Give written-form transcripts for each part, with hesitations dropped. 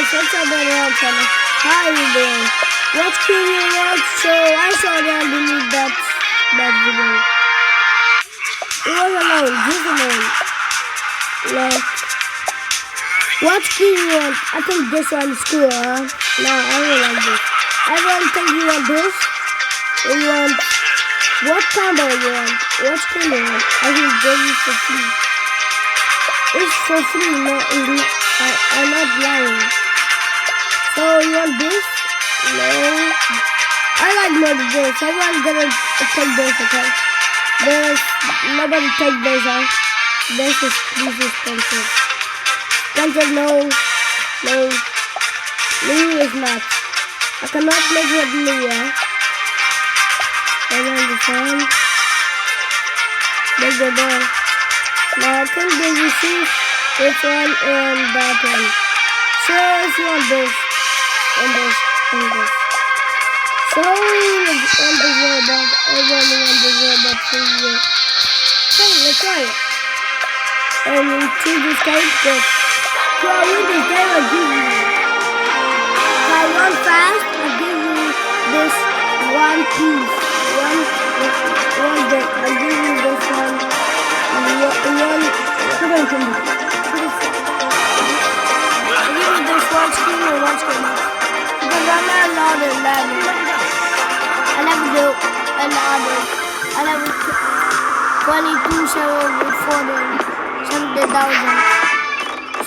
guys, what's up on your channel? How are you doing? What can you watch? So I saw that delete that video. It was alone, just alone. Like, what can you want? I think this one's cool, huh? No, I don't like this. Everyone think you want this? Or you want, what combo you want? What skin you want? I think this is for free. It's for free, no, it's not, I'm not lying. So you want this? No. I like more than this. Everyone's gonna take this, okay? This, nobody take this, huh? This is expensive. Expensive, no. No. Louis is not. I cannot make with Louis, huh? I understand. There's the door. Now I can give you this one and that one. So if you want this, and this, and this. So we want the robot. I really want the robot for you. Okay, let's try it. And we choose this type, but so I win this game, I'll give you. If I run fast, I'll give you this one piece. One bit. I'll give you this one. I'll give you this one screen and one screen. Because I'm not allowed to level. I never do another. I never 22, 70,000.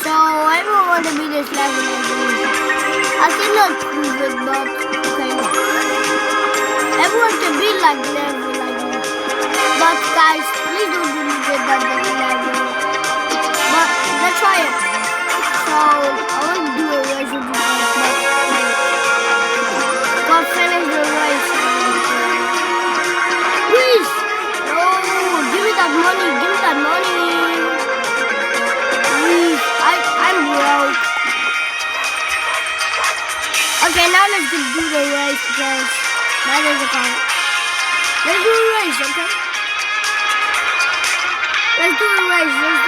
So I don't want to be this level again. I cannot prove it, but okay. Everyone can be like level like me. But guys, please don't believe it that they can level. But let's try it. So I want to do a race with you guys. God finish the race. Please! Oh, give me that money. Give me that money. Please, I'm broke. Okay, now let's just do the race because that is a car. Let's do a race, okay? Let's do a race.